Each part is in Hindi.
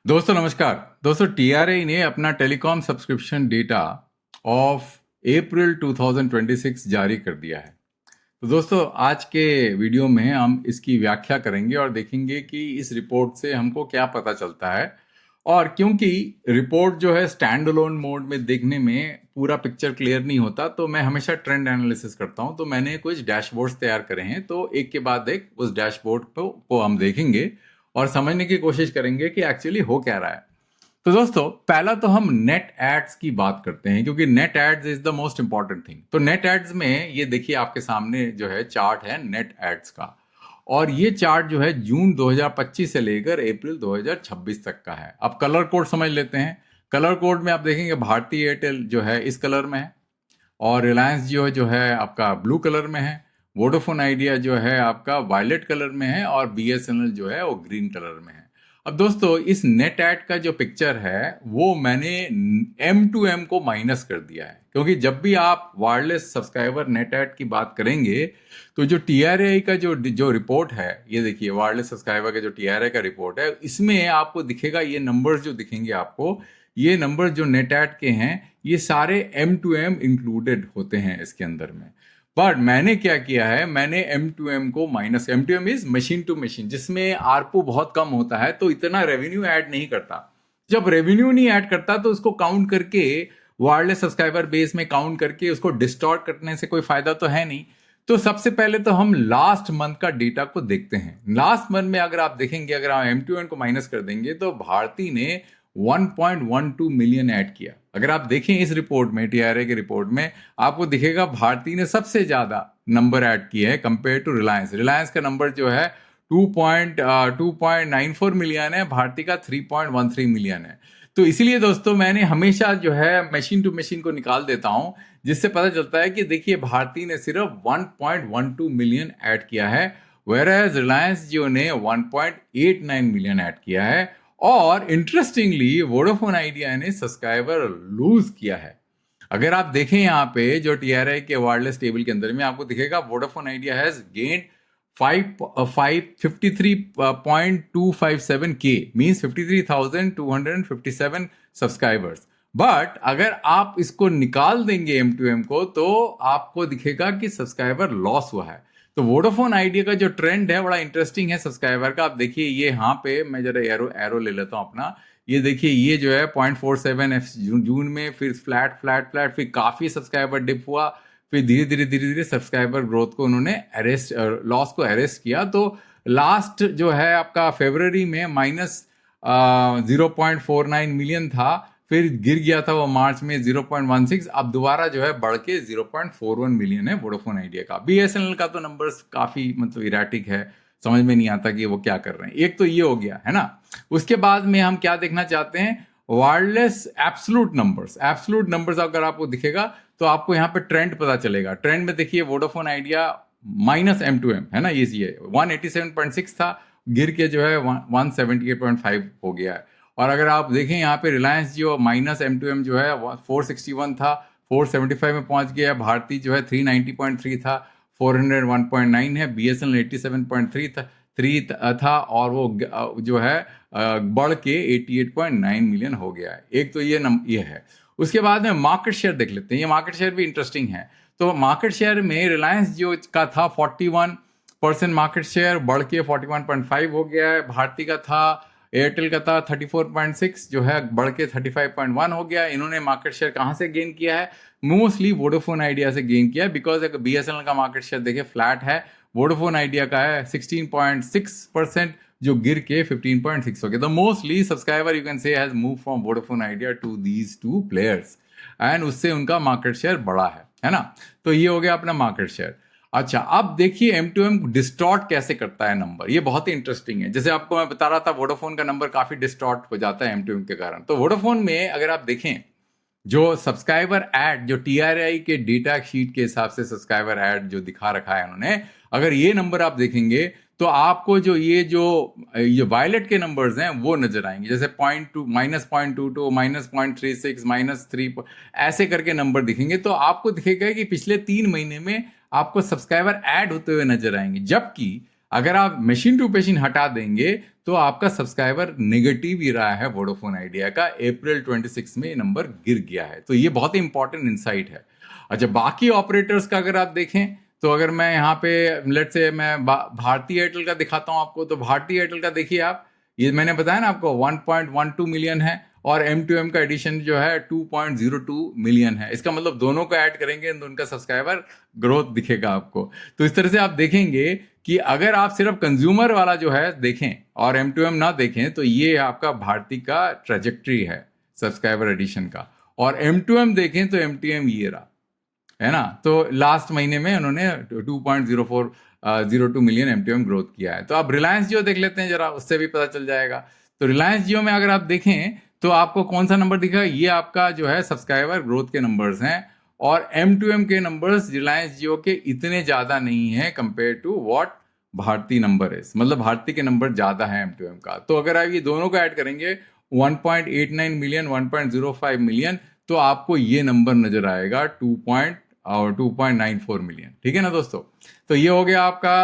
दोस्तों नमस्कार। दोस्तों टीआरआई ने अपना telecom subscription data of April 2026 जारी कर दिया है। तो दोस्तों आज के वीडियो में हम इसकी व्याख्या करेंगे और देखेंगे कि इस रिपोर्ट से हमको क्या पता चलता है। और क्योंकि रिपोर्ट जो है स्टैंड अलोन मोड में देखने में पूरा पिक्चर क्लियर नहीं होता, तो मैं हमेशा ट्रेंड एनालिसिस करता हूं। तो मैंने कुछ डैशबोर्ड्स तैयार करे हैं, तो एक के बाद एक उस डैशबोर्ड को हम देखेंगे और समझने की कोशिश करेंगे कि एक्चुअली हो क्या रहा है। तो दोस्तों पहला तो हम नेट एड्स की बात करते हैं, क्योंकि net adds is the most important thing. तो नेट एड्स में ये देखिए आपके सामने जो है चार्ट है नेट एड्स का, और ये चार्ट जो है जून 2025 से लेकर अप्रैल 2026 तक का है। अब कलर कोड समझ लेते हैं। कलर कोड में आप देखेंगे भारती एयरटेल जो है इस कलर में है, और रिलायंस जियो जो है आपका ब्लू कलर में है, वोडाफोन आइडिया जो है आपका वायलेट कलर में है, और बीएसएनएल जो है वो ग्रीन कलर में है। अब दोस्तों इस नेट ऐड का जो पिक्चर है वो मैंने M2M को माइनस कर दिया है, क्योंकि जब भी आप वायरलेस सब्सक्राइबर नेट ऐड की बात करेंगे तो जो टीआरआई का जो रिपोर्ट है, ये देखिए वायरलेस सब्सक्राइबर का जो टीआरआई का रिपोर्ट है, इसमें आपको दिखेगा ये नंबर्स जो दिखेंगे आपको, ये नंबर जो नेट ऐड के हैं ये सारे M2M इंक्लूडेड होते हैं इसके अंदर में। बट मैंने क्या किया है, मैंने M2M को minus, M2M is machine to machine, जिसमें आरपू बहुत कम होता है तो इतना रेवेन्यू ऐड नहीं करता। जब रेवेन्यू नहीं ऐड करता तो उसको काउंट करके वायरलेस सब्सक्राइबर बेस में काउंट करके उसको डिस्टॉर्ट करने से कोई फायदा तो है नहीं। तो सबसे पहले तो हम लास्ट मंथ का डेटा को देखते हैं। लास्ट मंथ में अगर आप देखेंगे, अगर आप M2M को माइनस कर देंगे तो भारती ने 1.12 मिलियन ऐड किया। अगर आप देखें इस रिपोर्ट में, टीआरआई के रिपोर्ट में, आपको दिखेगा भारती ने सबसे ज्यादा नंबर ऐड किए हैं कंपेयर टू रिलायंस। रिलायंस का नंबर जो है 2.94 मिलियन है, भारती का 3.13 मिलियन है। तो इसीलिए दोस्तों मैंने हमेशा जो है मशीन टू मशीन को निकाल देता हूं, जिससे पता चलता है कि देखिए भारती ने सिर्फ 1.12 मिलियन ऐड किया है, वेयर रिलायंस जियो ने 1.89 मिलियन ऐड किया है। और इंटरेस्टिंगली वोडाफोन आइडिया ने सब्सक्राइबर लूज किया है। अगर आप देखें यहाँ पे जो टीआरआई के वायरलेस टेबल के अंदर में आपको दिखेगा वोडाफोन आइडिया हैज गेन्ड 53.257 के, मीन्स 53,257 सब्सक्राइबर्स। बट अगर आप इसको निकाल देंगे M2M को तो आपको दिखेगा कि सब्सक्राइबर लॉस हुआ है। तो वोडाफोन आइडिया का जो ट्रेंड है बड़ा इंटरेस्टिंग है सब्सक्राइबर का। आप देखिए ये यहाँ पे मैं जरा एरो एरो ले लेता हूँ अपना। ये देखिए ये जो है 0.47 जून में, फिर फ्लैट फ्लैट फ्लैट, फिर काफी सब्सक्राइबर डिप हुआ, फिर धीरे धीरे सब्सक्राइबर ग्रोथ को उन्होंने अरेस्ट, लॉस को अरेस्ट किया। तो लास्ट जो है आपका फरवरी में माइनस 0.49 मिलियन था, फिर गिर गया था वो मार्च में 0.16, अब दोबारा जो है बढ़ के 0.41 मिलियन है वोडाफोन आइडिया का। बीएसएनएल का तो नंबर्स काफी मतलब इराटिक है, समझ में नहीं आता कि वो क्या कर रहे हैं। एक तो ये हो गया है ना। उसके बाद में हम क्या देखना चाहते हैं, wireless absolute numbers. Absolute numbers अगर आपको दिखेगा तो आपको यहाँ पे ट्रेंड पता चलेगा। ट्रेंड में देखिए वोडाफोन आइडिया माइनस M2M है ना, ये 187.6 था, गिर के जो है 178.5 हो गया है। और अगर आप देखें यहाँ पे रिलायंस जियो माइनस M2M जो है 461 था, 475 में पहुंच गया। भारती जो है 390.3 था, 401.9 है। बीएसएनएल 87.3 था, 3 था, और वो जो है बढ़ के 88.9 मिलियन हो गया है। एक तो ये है। उसके बाद में मार्केट शेयर देख लेते हैं। ये मार्केट शेयर भी इंटरेस्टिंग है। तो मार्केट शेयर में रिलायंस जियो का था 41% मार्केट शेयर, बढ़ के 41.5 हो गया है। भारती का था, एयरटेल का था 34.6, जो है बढ़ के 35.1 हो गया। इन्होंने मार्केट शेयर कहाँ से गेन किया है, मोस्टली वोडाफोन आइडिया से गेन किया है। बिकॉज अगर बीएसएनएल का मार्केट शेयर देखे फ्लैट है, वोडाफोन आइडिया का है 16.6%, जो गिर के 15.6 हो गया। तो mostly subscriber you can say has move from Vodafone Idea to these two players, and उससे उनका मार्केट शेयर बढ़ा है ना। तो ये हो गया अपना मार्केट शेयर। अच्छा, अब देखिए M2M डिस्टॉर्ट कैसे करता है नंबर, ये बहुत ही इंटरेस्टिंग है। जैसे आपको मैं बता रहा था वोडाफोन का नंबर काफी डिस्टॉर्ट हो जाता है M2M के कारण। तो वोडाफोन में अगर आप देखें जो सब्सक्राइबर ऐड, जो टीआरआई के डेटा शीट के हिसाब से सब्सक्राइबर ऐड जो दिखा रखा है उन्होंने, अगर ये नंबर आप देखेंगे तो आपको जो ये वायलेट के नंबर्स हैं वो नजर आएंगे। जैसे -0.22, -0.36, -3, ऐसे करके नंबर दिखेंगे। तो आपको दिखेगा कि पिछले 3 महीने में आपको सब्सक्राइबर ऐड होते हुए नजर आएंगे। जबकि अगर आप मशीन टू मशीन हटा देंगे तो आपका सब्सक्राइबर नेगेटिव ही रहा है वोडाफोन आइडिया का। अप्रैल 26 में ये नंबर गिर गया है, तो ये बहुत ही इंपॉर्टेंट इंसाइट है। अच्छा, बाकी ऑपरेटर्स का अगर आप देखें तो अगर मैं यहाँ पे लेट से मैं भारती एयरटेल का दिखाता हूँ आपको, तो भारती एयरटेल का देखिए आप, ये मैंने बताया ना आपको 1.12 मिलियन है और M2M का एडिशन जो है 2.02 मिलियन है। इसका मतलब दोनों को ऐड करेंगे तो उनका सब्सक्राइबर ग्रोथ दिखेगा आपको। तो इस तरह से आप देखेंगे कि अगर आप सिर्फ कंज्यूमर वाला जो है देखें और M2M ना देखें, तो ये आपका भारती का ट्रेजेक्ट्री है सब्सक्राइबर एडिशन का, और M2M देखें तो M2M ये रहा है ना। तो लास्ट महीने में उन्होंने 2.0402 मिलियन M2M ग्रोथ किया है। तो आप रिलायंस जियो देख लेते हैं जरा, उससे भी पता चल जाएगा। तो रिलायंस जियो में अगर आप देखें तो आपको कौन सा नंबर दिखा, ये आपका जो है सब्सक्राइबर ग्रोथ के नंबर्स हैं, और M2M के नंबर्स रिलायंस जियो के इतने ज्यादा नहीं है compare to what Bharti number है, मतलब भारती के नंबर ज्यादा है M2M का। तो अगर आप ये दोनों को ऐड करेंगे 1.89 मिलियन 1.05 मिलियन, तो आपको ये नंबर नजर आएगा 2.94 मिलियन। ठीक है ना दोस्तों। तो ये हो गया आपका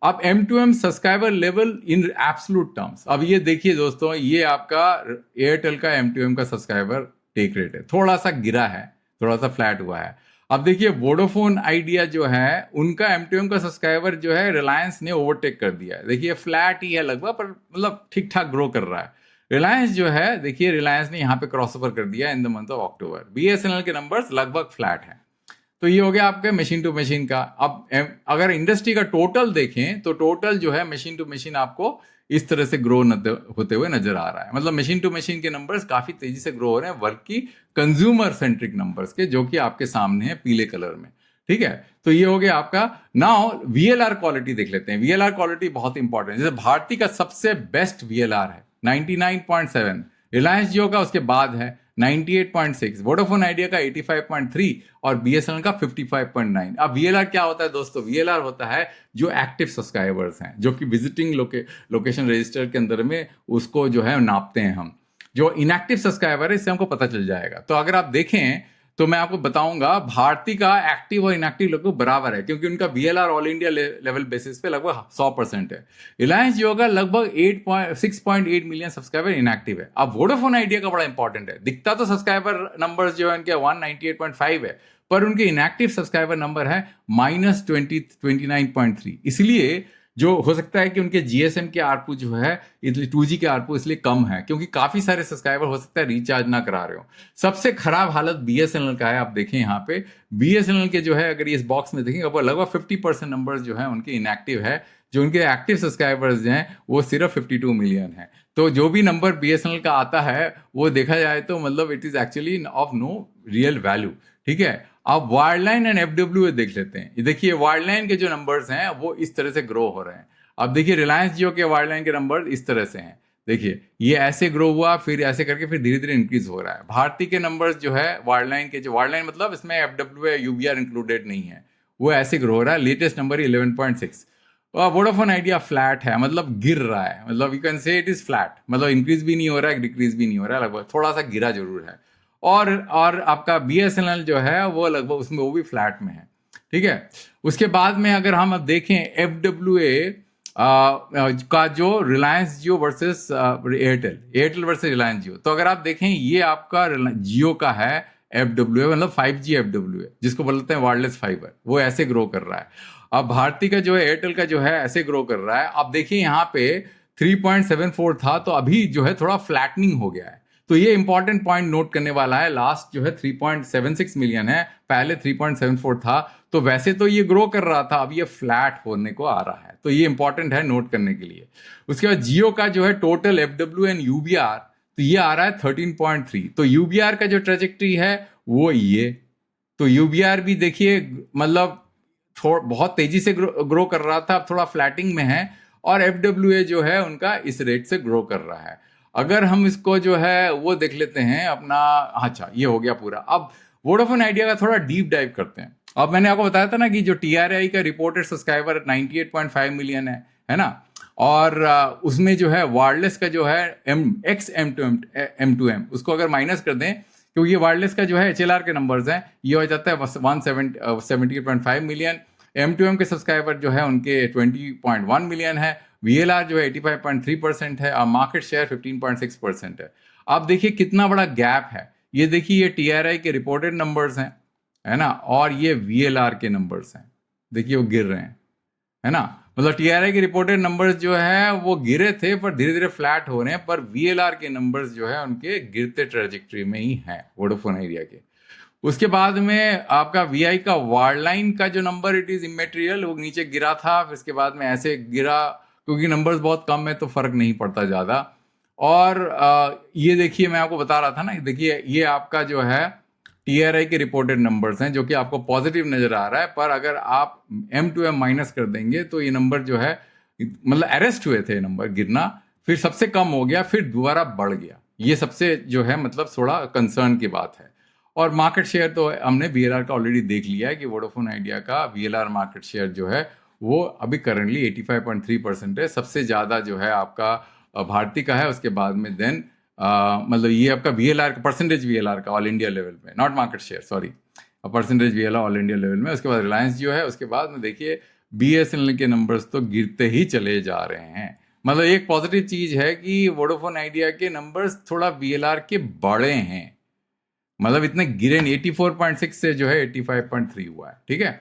अब M2M subscriber level in absolute terms. अब ये देखिए दोस्तों, ये आपका एयरटेल का M2M का सब्सक्राइबर टेक रेट है, थोड़ा सा गिरा है, थोड़ा सा फ्लैट हुआ है। अब देखिए वोडाफोन आइडिया जो है उनका M2M का सब्सक्राइबर जो है रिलायंस ने ओवरटेक कर दिया है। देखिए फ्लैट ही है लगभग, पर मतलब ठीक ठाक ग्रो कर रहा है। रिलायंस जो है, देखिए रिलायंस ने यहाँ पे क्रॉसओवर कर दिया in the month of October. BSNL के नंबर्स लगभग फ्लैट हैं। तो ये हो गया आपके मशीन टू मशीन का। अब अगर इंडस्ट्री का टोटल देखें तो टोटल जो है मशीन टू मशीन आपको इस तरह से ग्रो होते हुए नजर आ रहा है। मतलब मशीन टू मशीन के नंबर्स काफी तेजी से ग्रो हो रहे हैं, बल्कि कंज्यूमर सेंट्रिक नंबर्स के, जो कि आपके सामने है पीले कलर में। ठीक है, तो ये हो गया आपका। नाउ VLR क्वालिटी देख लेते हैं। VLR क्वालिटी बहुत इंपॉर्टेंट है। जैसे भारती का सबसे बेस्ट VLR है 99.7, रिलायंस जियो का उसके बाद है 98.6, वोडाफोन आइडिया का 85.3 और BSNL का 55.9। अब VLR क्या होता है दोस्तों? VLR होता है जो एक्टिव सब्सक्राइबर्स हैं, जो कि विजिटिंग लोकेशन रजिस्टर के अंदर में उसको जो है नापते हैं हम। जो इनएक्टिव सब्सक्राइबर है इससे हमको पता चल जाएगा। तो अगर आप देखें तो मैं आपको बताऊंगा भारती का एक्टिव और इनएक्टिव लगभग बराबर है, क्योंकि उनका VLR all India level basis पे लगभग 100% है। रिलायंस जियो का लगभग 6.8 मिलियन सब्सक्राइबर इनएक्टिव है। अब वोडाफोन आइडिया का बड़ा इंपॉर्टेंट है, दिखता तो सब्सक्राइबर नंबर जो है उनके 198.5 है, पर उनके इनएक्टिव सब्सक्राइबर नंबर है -29.3। इसलिए जो हो सकता है कि उनके GSM के आरपू जो है, इसलिए 2G के आरपू इसलिए कम है, क्योंकि काफी सारे सब्सक्राइबर हो सकता है रिचार्ज ना करा रहे हो। सबसे खराब हालत BSNL का है। आप देखें यहाँ पे BSNL के जो है, अगर इस बॉक्स में देखेंगे अब लगभग 50% नंबर जो है उनके इनएक्टिव है। जो उनके एक्टिव सब्सक्राइबर्स हैं वो सिर्फ 52 मिलियन है। तो जो भी नंबर BSNL का आता है वो देखा जाए तो मतलब it is actually of no real value. ठीक है, अब वायरलाइन एंड FWA देख लेते हैं। देखिए वायरलाइन के जो नंबर्स हैं वो इस तरह से ग्रो हो रहे हैं। अब देखिए रिलायंस जियो के वायरलाइन के नंबर इस तरह से हैं। देखिए ये ऐसे ग्रो हुआ, फिर ऐसे करके फिर धीरे धीरे इंक्रीज हो रहा है। भारती के नंबर्स जो है वायरलाइन के, जो वायरलाइन मतलब इसमें FWA UBR इंक्लूडेड नहीं है, वो ऐसे ग्रो हो रहा है। Latest number 11.6। Vodafone idea flat है, मतलब गिर रहा है, मतलब यू कैन से इट इज फ्लैट, मतलब इंक्रीज भी नहीं हो रहा है, डिक्रीज भी नहीं हो रहा है, लगभग थोड़ा सा गिरा जरूर है। और आपका BSNL जो है वो लगभग उसमें वो भी फ्लैट में है। ठीक है, उसके बाद में अगर हम अब देखें FWA का जो रिलायंस जियो वर्सेस एयरटेल वर्सेस रिलायंस जियो, तो अगर आप देखें ये आपका जियो का है FWA, मतलब 5G FWA जिसको बोलते हैं वायरलेस फाइबर, वो ऐसे ग्रो कर रहा है। अब भारती का जो है, एयरटेल का जो है ऐसे ग्रो कर रहा है। अब देखिए यहाँ पे 3.74 था, तो अभी जो है थोड़ा फ्लैटनिंग हो गया है। तो ये इंपॉर्टेंट पॉइंट नोट करने वाला है। लास्ट जो है 3.76 मिलियन है, पहले 3.74 था। तो वैसे तो ये ग्रो कर रहा था, अब ये फ्लैट होने को आ रहा है। तो ये इंपॉर्टेंट है नोट करने के लिए। उसके बाद जियो का जो है टोटल FWA एंड UBR, तो ये आ रहा है 13.3। तो UBR का जो ट्रेजेक्ट्री है वो ये, तो UBR भी देखिए मतलब बहुत तेजी से ग्रो कर रहा था, अब थोड़ा फ्लैटिंग में है। और FWA जो है उनका इस रेट से ग्रो कर रहा है। अगर हम इसको जो है वो देख लेते हैं अपना, अच्छा ये हो गया पूरा। अब वोडाफोन आइडिया का थोड़ा डीप डाइव करते हैं। अब मैंने आपको बताया था ना कि जो TRAI का रिपोर्टेड सब्सक्राइबर 98.5 मिलियन है ना, और उसमें जो है वायरलेस का जो है M2M उसको अगर माइनस कर दें, क्योंकि ये वायरलेस का जो है HLR के नंबर्स हैं, ये हो जाता है 170.5 मिलियन। M2M के सब्सक्राइबर जो है उनके 20.1 मिलियन है। VLR जो है 85.3% है और मार्केट शेयर 15.6% है। आप देखिए कितना बड़ा गैप है। ये देखिए ये TRI के रिपोर्टेड नंबर्स हैं, है ना, और ये VLR के नंबर्स हैं। देखिए वो गिर रहे हैं, है ना। मतलब TRI के रिपोर्टेड नंबर्स जो है वो गिरे थे पर धीरे धीरे फ्लैट हो रहे हैं, पर VLR के नंबर्स जो है उनके गिरते ट्रेजेक्ट्री में ही हैं वोडाफोन आइडिया के। उसके बाद में आपका VI का वार्डलाइन का जो नंबर इट इज इमेटेरियल, वो नीचे गिरा था, फिर उसके बाद में ऐसे गिरा क्योंकि नंबर्स बहुत कम है तो फर्क नहीं पड़ता ज्यादा। और ये देखिए मैं आपको बता रहा था ना, देखिए ये आपका जो है TRI के रिपोर्टेड नंबर्स हैं जो कि आपको पॉजिटिव नजर आ रहा है, पर अगर आप M2M माइनस कर देंगे तो ये नंबर जो है मतलब अरेस्ट हुए थे नंबर गिरना, फिर सबसे कम हो गया, फिर दोबारा बढ़ गया। ये सबसे जो है मतलब थोड़ा कंसर्न की बात है। और मार्केट शेयर तो हमने VLR का ऑलरेडी देख लिया है कि वोडाफोन आइडिया का VLR मार्केट शेयर जो है वो अभी करंटली 85.3% है। सबसे ज़्यादा जो है आपका भारती का है, उसके बाद में देन मतलब ये आपका VLR का परसेंटेज, VLR का ऑल इंडिया लेवल में, not market share, sorry, percentage VLR all India level में। उसके बाद रिलायंस जो है, उसके बाद में देखिए BSNL के नंबर्स तो गिरते ही चले जा रहे हैं। मतलब एक पॉजिटिव चीज है कि वोडाफोन आइडिया के नंबर्स थोड़ा VLR के बड़े हैं, मतलब इतने गिरे नहीं, 84.6 से जो है 85.3 हुआ है, ठीक है।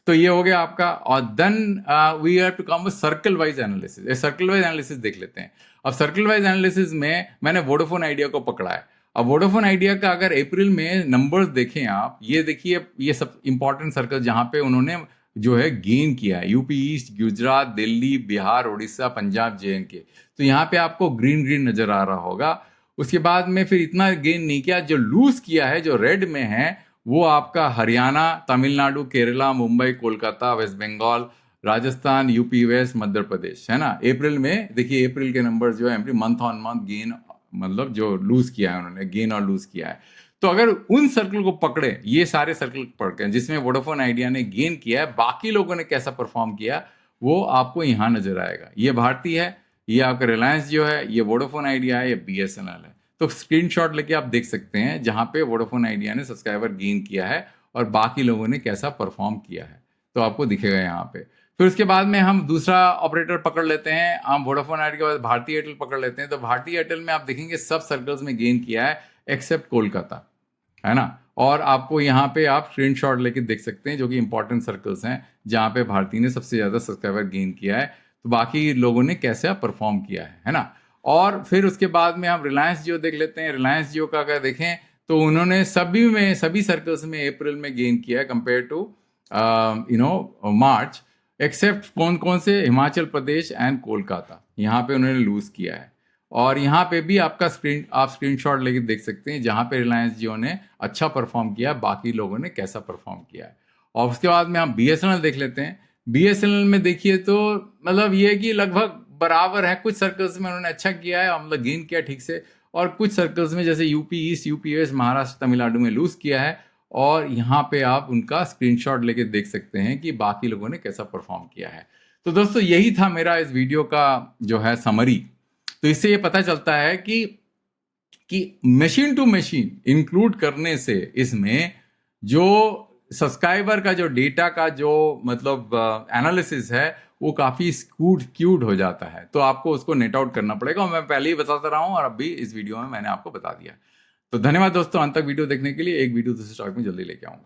तो ये हो गया आपका। और then we have to come with circle wise analysis. Circle wise analysis देख लेते हैं। अब सर्कल वाइज एनालिसिस में मैंने वोडाफोन आइडिया को पकड़ा है। अब वोडाफोन आइडिया का अगर अप्रैल में नंबर्स देखें आप, ये देखिए ये सब इंपॉर्टेंट सर्कल जहां पे उन्होंने जो है गेन किया है, UP east, Gujarat, Delhi, Bihar, Orissa, Punjab, JNK। तो यहाँ पे आपको ग्रीन ग्रीन नजर आ रहा होगा। उसके बाद में फिर इतना गेन नहीं किया। जो लूज किया है, जो रेड में है, वो आपका Haryana, Tamilnadu, Kerala, Mumbai, Kolkata, west Bengal, Rajasthan, UP west, Madhya Pradesh, है ना। अप्रैल में देखिए अप्रैल के नंबर जो है मंथ ऑन मंथ गेन, मतलब जो लूज किया है उन्होंने, गेन और लूज किया है। तो अगर उन सर्कल को पकड़े, ये सारे सर्कल पकड़ के जिसमें वोडाफोन आइडिया ने गेन किया है, बाकी लोगों ने कैसा परफॉर्म किया वो आपको यहाँ नजर आएगा। ये भारती है, ये आपका रिलायंस जो है, ये वोडाफोन आइडिया है, ये BSNL है। तो स्क्रीनशॉट लेके आप देख सकते हैं जहां पे वोडाफोन आइडिया ने सब्सक्राइबर गेन किया है और बाकी लोगों ने कैसा परफॉर्म किया है, तो आपको दिखेगा यहाँ पे। फिर उसके बाद में हम दूसरा ऑपरेटर पकड़ लेते हैं, हम वोडाफोन आइडिया के बाद भारती एयरटेल पकड़ लेते हैं। तो भारती एयरटेल में आप देखेंगे सब सर्कल्स में गेन किया है एक्सेप्ट कोलकाता, है ना। और आपको यहाँ पे आप स्क्रीनशॉट लेके देख सकते हैं जो कि इंपॉर्टेंट सर्कल्स हैं जहाँ पे भारती ने सबसे ज्यादा सब्सक्राइबर गेन किया है, तो बाकी लोगों ने कैसे परफॉर्म किया है ना। और फिर उसके बाद में हम रिलायंस जियो देख लेते हैं। रिलायंस जियो का अगर देखें तो उन्होंने सभी सर्कल्स में अप्रैल में गेन किया है कंपेयर टू मार्च, एक्सेप्ट कौन कौन से, हिमाचल प्रदेश एंड कोलकाता, यहाँ पे उन्होंने लूज किया है। और यहाँ पे भी आपका आप स्क्रीनशॉट लेके देख सकते हैं जहाँ पे रिलायंस जियो ने अच्छा परफॉर्म किया, बाकी लोगों ने कैसा परफॉर्म किया है। और उसके बाद में हम BSNL देख लेते हैं। BSNL में देखिए तो मतलब ये है कि लगभग बराबर है। कुछ सर्कल्स में उन्होंने अच्छा किया है, मतलब गेन किया ठीक से, और कुछ सर्कल्स में जैसे UP east, UP west, Maharashtra, Tamil Nadu में लूज किया है। और यहाँ पे आप उनका स्क्रीनशॉट लेके देख सकते हैं कि बाकी लोगों ने कैसा परफॉर्म किया है। तो दोस्तों यही था मेरा इस वीडियो का जो है समरी। तो इससे ये पता चलता है कि मशीन टू मशीन इंक्लूड करने से इसमें जो सब्सक्राइबर का जो डेटा का जो मतलब एनालिसिस है वो काफी स्क्यूड हो जाता है। तो आपको उसको नेट आउट करना पड़ेगा, और मैं पहले ही बताता रहा हूं और अब भी इस वीडियो में मैंने आपको बता दिया। तो धन्यवाद दोस्तों, अंत तक वीडियो देखने के लिए। एक वीडियो दूसरे टॉपिक में जल्दी लेके आऊंगा।